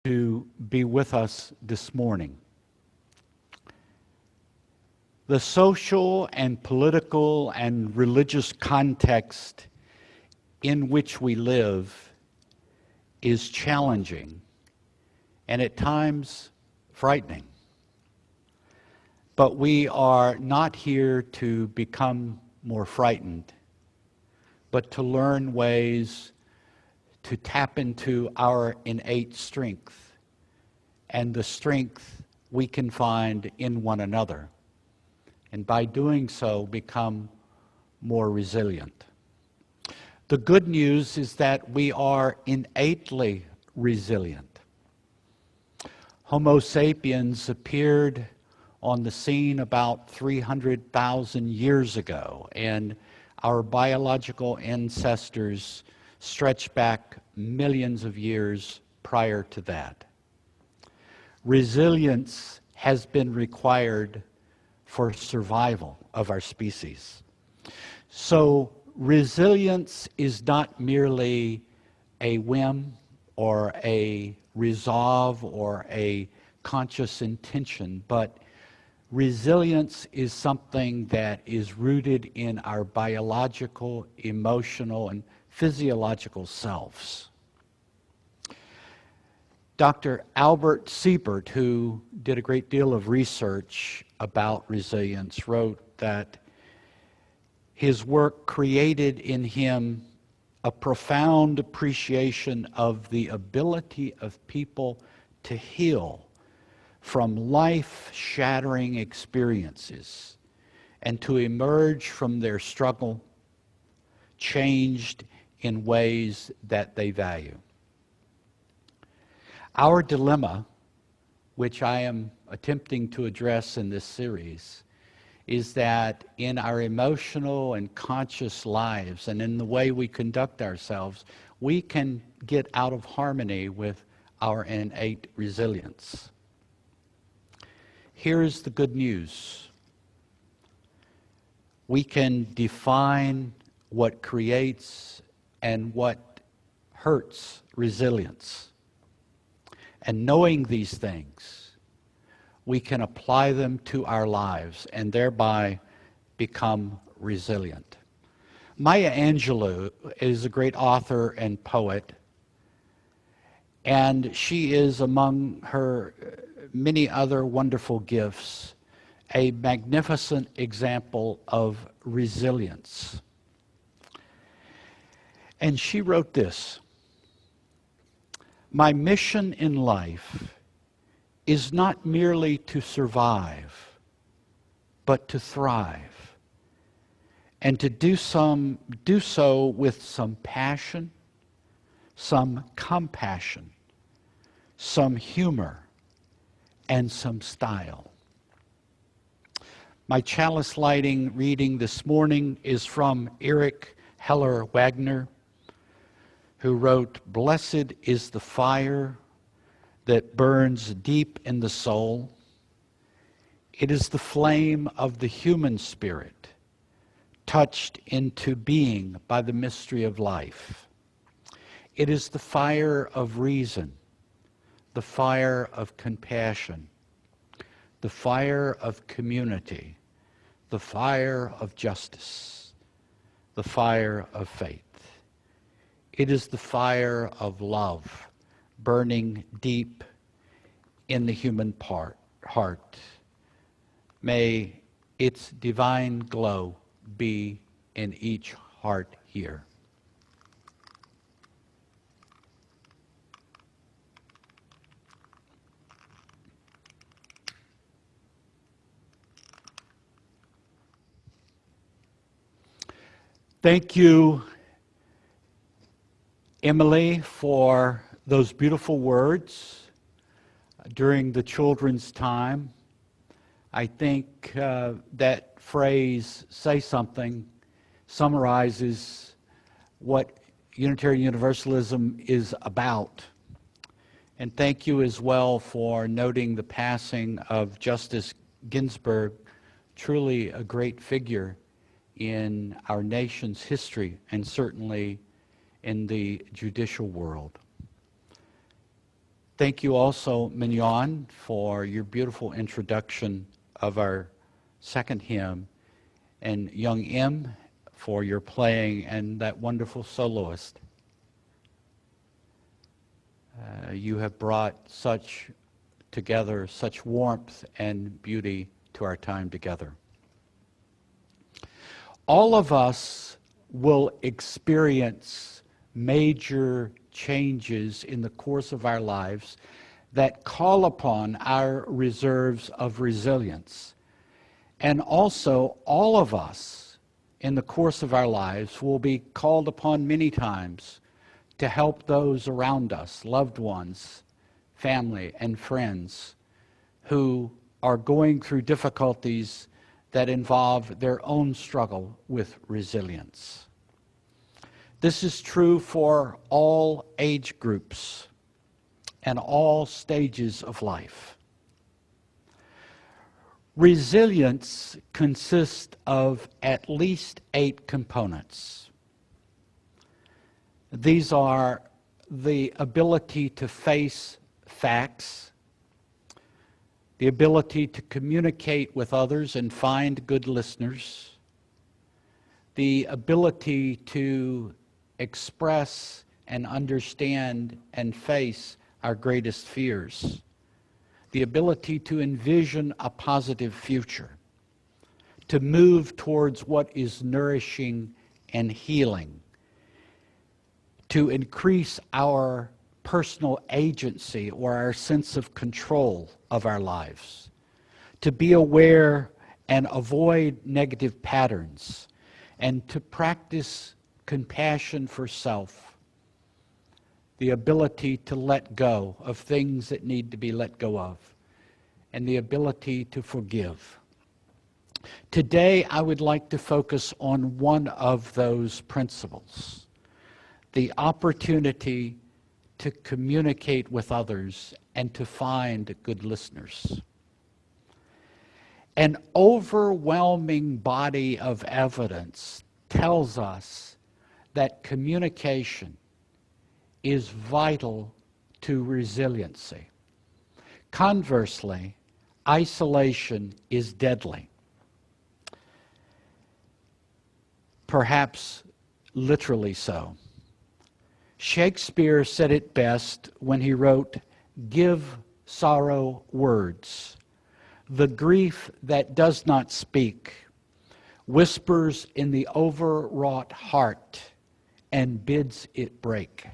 to be with us this morning. The social and political and religious context in which we live is challenging and at times frightening. But we are not here to become more frightened, but to learn ways to tap into our innate strength and the strength we can find in one another, and by doing so become more resilient. The good news is that we are innately resilient. Homo sapiens appeared on the scene about 300,000 years ago, and our biological ancestors stretch back millions of years prior to that. Resilience has been required for survival of our species. So resilience is not merely a whim or a resolve or a conscious intention, but resilience is something that is rooted in our biological, emotional, and physiological selves. Dr. Albert Siebert, who did a great deal of research about resilience, wrote that his work created in him a profound appreciation of the ability of people to heal from life-shattering experiences and to emerge from their struggle changed in ways that they value. Our dilemma, which I am attempting to address in this series, is that in our emotional and conscious lives and in the way we conduct ourselves, we can get out of harmony with our innate resilience. Here's the good news. We can define what creates and what hurts resilience. And knowing these things, we can apply them to our lives and thereby become resilient. Maya Angelou is a great author and poet, and she is, among her many other wonderful gifts, a magnificent example of resilience. And she wrote this: "My mission in life is not merely to survive, but to thrive, and to do so with some passion, some compassion, some humor, and some style." My chalice lighting reading this morning is from Erich Heller Wagner, who wrote, "Blessed is the fire that burns deep in the soul. It is the flame of the human spirit, touched into being by the mystery of life. It is the fire of reason, the fire of compassion, the fire of community, the fire of justice, the fire of faith. It is the fire of love, burning deep in the human heart. May its divine glow be in each heart here." Thank you, Emily, for those beautiful words during the children's time. I think that phrase, "say something," summarizes what Unitarian Universalism is about. And thank you as well for noting the passing of Justice Ginsburg, truly a great figure in our nation's history and certainly in the judicial world. Thank you also, Mignon, for your beautiful introduction of our second hymn, and young M for your playing, and that wonderful soloist. You have brought such warmth and beauty to our time together. All of us will experience major changes in the course of our lives that call upon our reserves of resilience. And also, all of us in the course of our lives will be called upon many times to help those around us, loved ones, family, and friends who are going through difficulties that involve their own struggle with resilience. This is true for all age groups and all stages of life. Resilience consists of at least 8 components. These are the ability to face facts, the ability to communicate with others and find good listeners, the ability to express and understand and face our greatest fears, the ability to envision a positive future, to move towards what is nourishing and healing, to increase our personal agency or our sense of control of our lives, to be aware and avoid negative patterns, and to practice compassion for self, the ability to let go of things that need to be let go of, and the ability to forgive. Today, I would like to focus on one of those principles, the opportunity to communicate with others and to find good listeners. An overwhelming body of evidence tells us that communication is vital to resiliency. Conversely, isolation is deadly. Perhaps literally so. Shakespeare said it best when he wrote, "Give sorrow words. The grief that does not speak whispers in the overwrought heart and bids it break."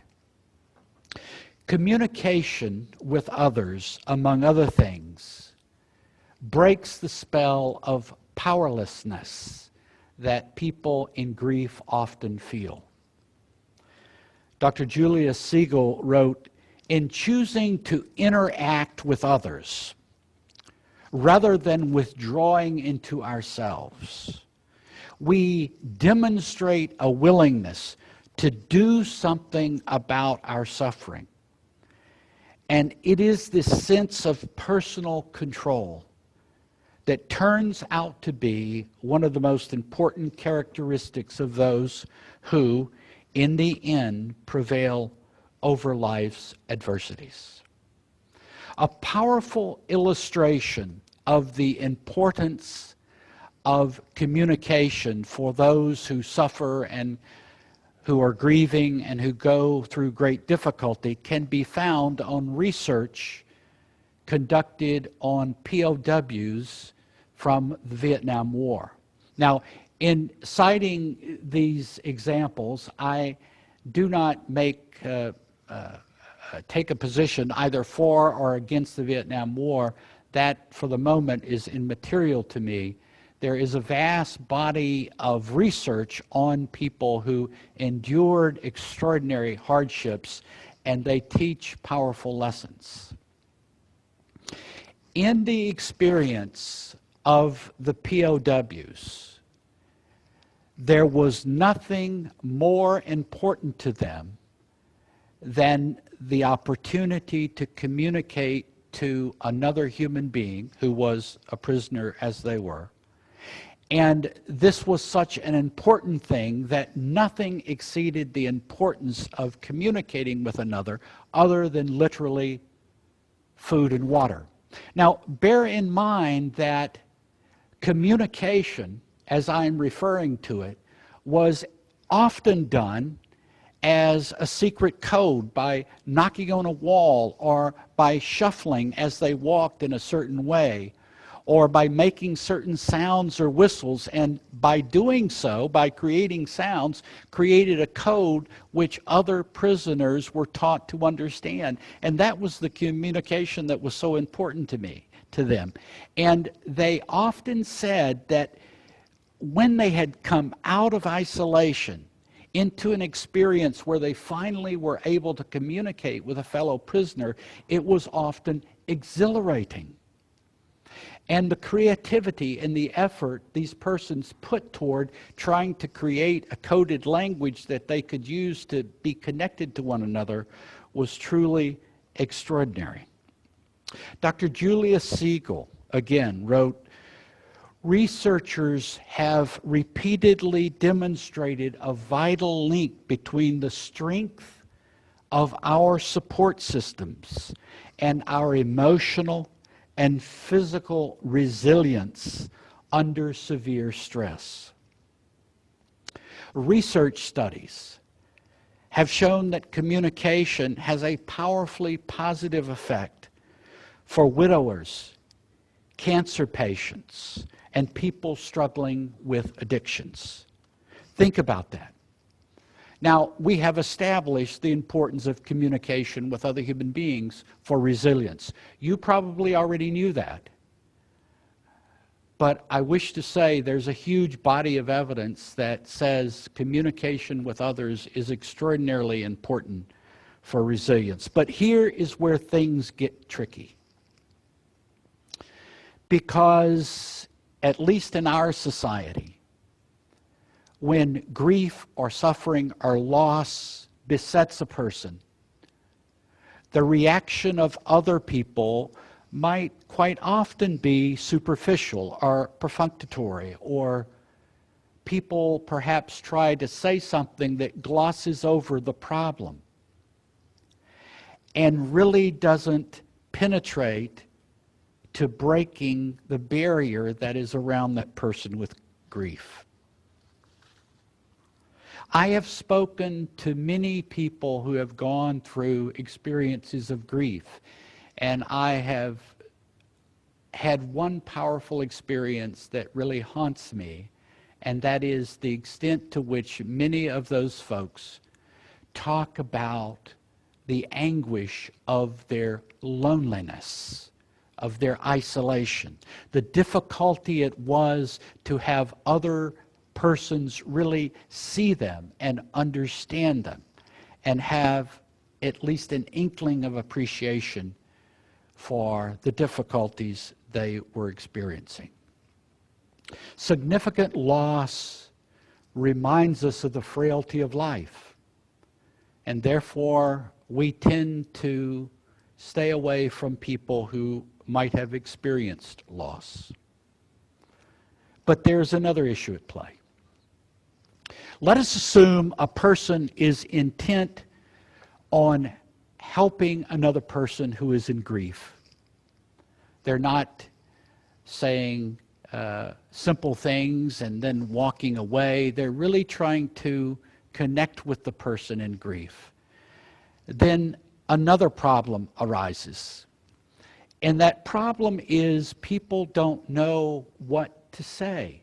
Communication with others, among other things, breaks the spell of powerlessness that people in grief often feel. Dr. Julius Siegel wrote, "In choosing to interact with others, rather than withdrawing into ourselves, we demonstrate a willingness to do something about our suffering. And it is this sense of personal control that turns out to be one of the most important characteristics of those who, in the end, prevail over life's adversities." A powerful illustration of the importance of communication for those who suffer and who are grieving and who go through great difficulty can be found on research conducted on POWs from the Vietnam War. Now, in citing these examples, I do not take a position either for or against the Vietnam War. That, for the moment, is immaterial to me. There is a vast body of research on people who endured extraordinary hardships, and they teach powerful lessons. In the experience of the POWs, there was nothing more important to them than the opportunity to communicate to another human being who was a prisoner as they were. And this was such an important thing that nothing exceeded the importance of communicating with another other than literally food and water. Now, bear in mind that communication, as I'm referring to it, was often done as a secret code by knocking on a wall or by shuffling as they walked in a certain way or by making certain sounds or whistles, and by doing so, by creating sounds, created a code which other prisoners were taught to understand. And that was the communication that was so important to them. And they often said that when they had come out of isolation into an experience where they finally were able to communicate with a fellow prisoner, it was often exhilarating. And the creativity and the effort these persons put toward trying to create a coded language that they could use to be connected to one another was truly extraordinary. Dr. Julius Siegel, again, wrote, "Researchers have repeatedly demonstrated a vital link between the strength of our support systems and our emotional and physical resilience under severe stress. Research studies have shown that communication has a powerfully positive effect for widowers, cancer patients, and people struggling with addictions." Think about that. Now, we have established the importance of communication with other human beings for resilience. You probably already knew that. But I wish to say there's a huge body of evidence that says communication with others is extraordinarily important for resilience. But here is where things get tricky. Because, at least in our society, when grief or suffering or loss besets a person, the reaction of other people might quite often be superficial or perfunctory, or people perhaps try to say something that glosses over the problem and really doesn't penetrate to breaking the barrier that is around that person with grief. I have spoken to many people who have gone through experiences of grief, and I have had one powerful experience that really haunts me, and that is the extent to which many of those folks talk about the anguish of their loneliness, of their isolation, the difficulty it was to have other persons really see them and understand them and have at least an inkling of appreciation for the difficulties they were experiencing. Significant loss reminds us of the frailty of life, and therefore we tend to stay away from people who might have experienced loss. But there's another issue at play. Let us assume a person is intent on helping another person who is in grief. They're not saying simple things and then walking away. They're really trying to connect with the person in grief. Then another problem arises. And that problem is people don't know what to say,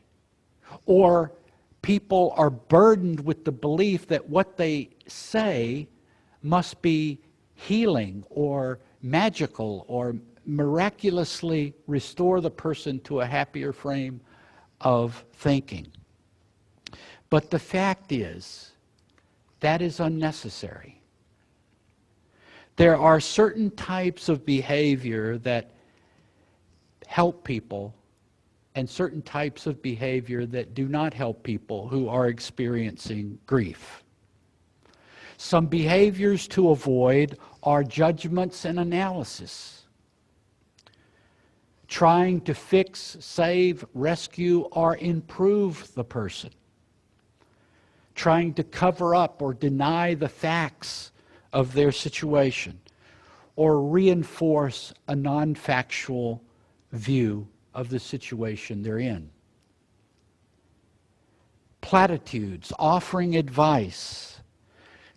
or people are burdened with the belief that what they say must be healing or magical or miraculously restore the person to a happier frame of thinking. But the fact is, that is unnecessary. There are certain types of behavior that help people and certain types of behavior that do not help people who are experiencing grief. Some behaviors to avoid are judgments and analysis. Trying to fix, save, rescue, or improve the person. Trying to cover up or deny the facts of their situation. or reinforce a non-factual view of the situation they're in. Platitudes, offering advice,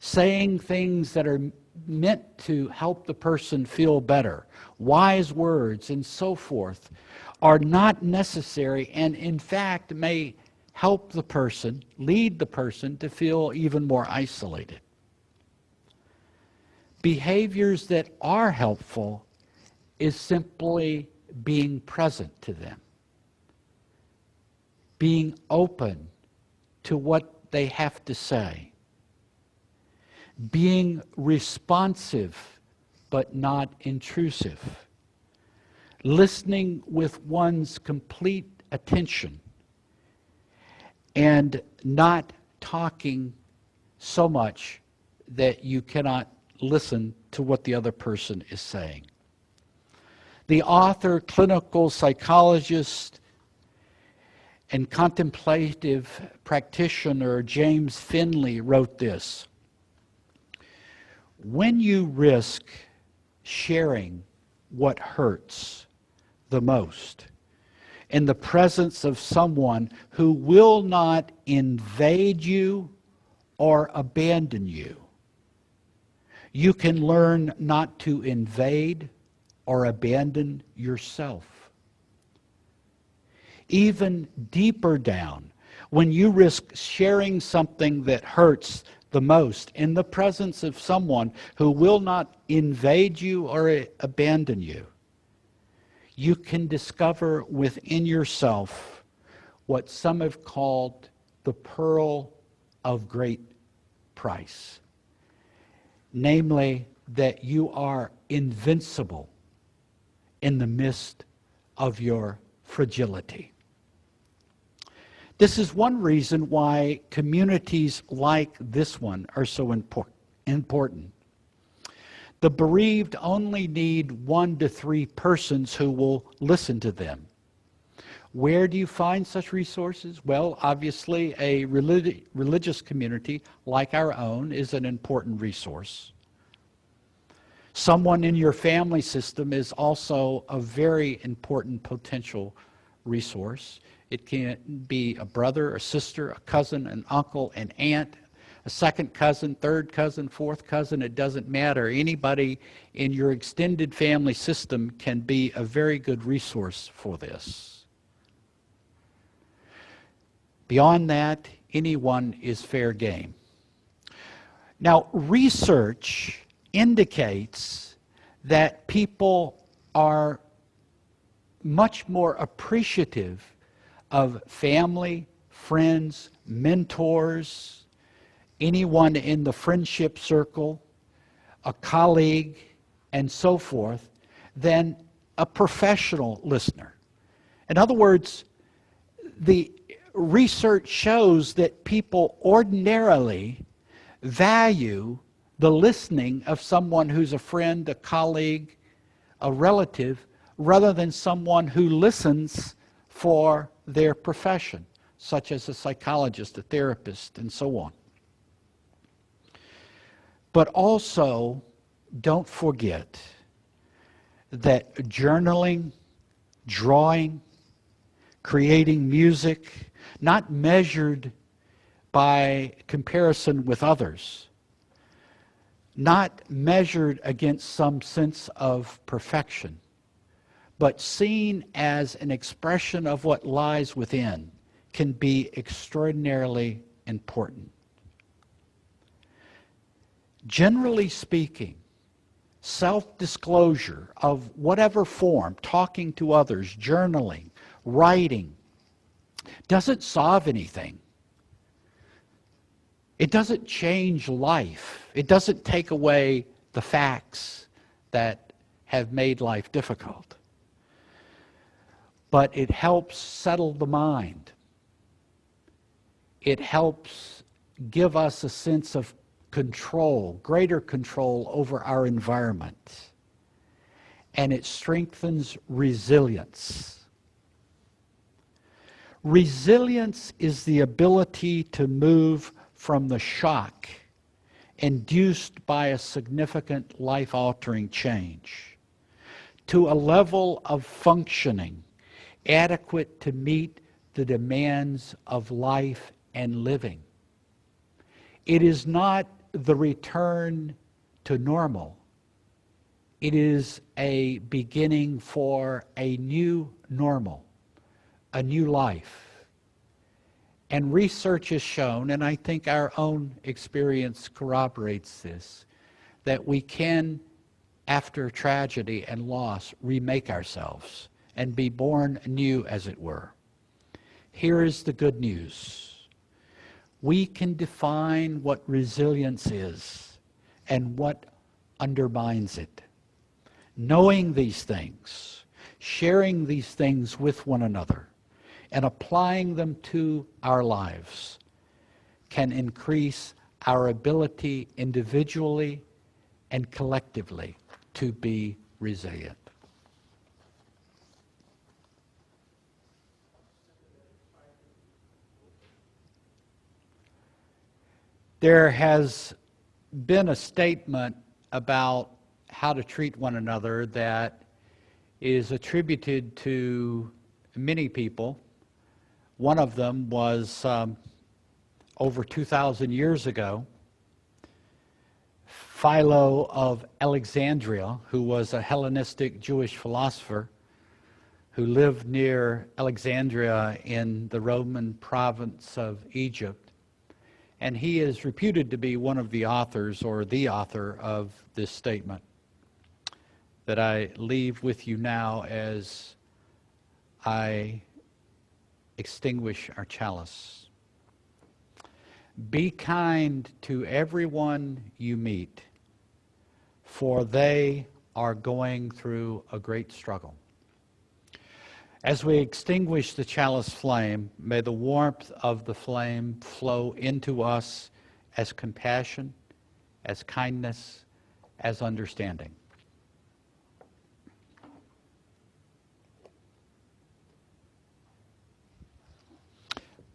saying things that are meant to help the person feel better, wise words and so forth, are not necessary and in fact may help the person, lead the person to feel even more isolated. Behaviors that are helpful is simply being present to them, being open to what they have to say, being responsive but not intrusive, listening with one's complete attention, and not talking so much that you cannot listen to what the other person is saying. The author, clinical psychologist, and contemplative practitioner James Finley wrote this: "When you risk sharing what hurts the most in the presence of someone who will not invade you or abandon you, you can learn not to invade or abandon yourself. Even deeper down, when you risk sharing something that hurts the most in the presence of someone who will not invade you or abandon you, you can discover within yourself what some have called the pearl of great price. Namely, that you are invincible in the midst of your fragility." This is one reason why communities like this one are so important. The bereaved only need 1 to 3 persons who will listen to them. Where do you find such resources? Well, obviously, a religious community like our own is an important resource. Someone in your family system is also a very important potential resource. It can be a brother, a sister, a cousin, an uncle, an aunt, a second cousin, third cousin, fourth cousin, it doesn't matter. Anybody in your extended family system can be a very good resource for this. Beyond that, anyone is fair game. Now, research indicates that people are much more appreciative of family, friends, mentors, anyone in the friendship circle, a colleague, and so forth, than a professional listener. In other words, the research shows that people ordinarily value the listening of someone who's a friend, a colleague, a relative, rather than someone who listens for their profession, such as a psychologist, a therapist, and so on. But also, don't forget that journaling, drawing, creating music, not measured by comparison with others, not measured against some sense of perfection, but seen as an expression of what lies within, can be extraordinarily important. Generally speaking, self-disclosure of whatever form, talking to others, journaling, writing, doesn't solve anything. It doesn't change life. It doesn't take away the facts that have made life difficult. But it helps settle the mind. It helps give us a sense of control, greater control over our environment. And it strengthens resilience. Resilience is the ability to move from the shock induced by a significant life-altering change, to a level of functioning adequate to meet the demands of life and living. It is not the return to normal. It is a beginning for a new normal, a new life. And research has shown, and I think our own experience corroborates this, that we can, after tragedy and loss, remake ourselves and be born anew, as it were. Here is the good news. We can define what resilience is and what undermines it. Knowing these things, sharing these things with one another, and applying them to our lives can increase our ability individually and collectively to be resilient. There has been a statement about how to treat one another that is attributed to many people. One of them was over 2,000 years ago, Philo of Alexandria, who was a Hellenistic Jewish philosopher who lived near Alexandria in the Roman province of Egypt. And he is reputed to be one of the authors, or the author, of this statement that I leave with you now as I extinguish our chalice. Be kind to everyone you meet, for they are going through a great struggle. As we extinguish the chalice flame, may the warmth of the flame flow into us as compassion, as kindness, as understanding.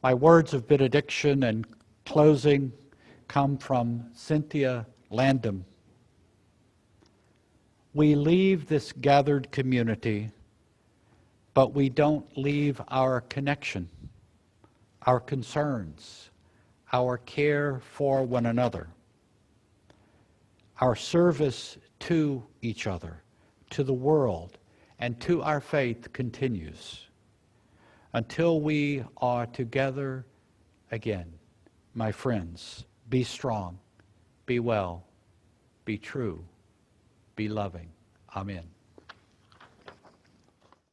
My words of benediction and closing come from Cynthia Landham. We leave this gathered community, but we don't leave our connection, our concerns, our care for one another. Our service to each other, to the world, and to our faith continues until we are together again. My friends, be strong, be well, be true, be loving. Amen.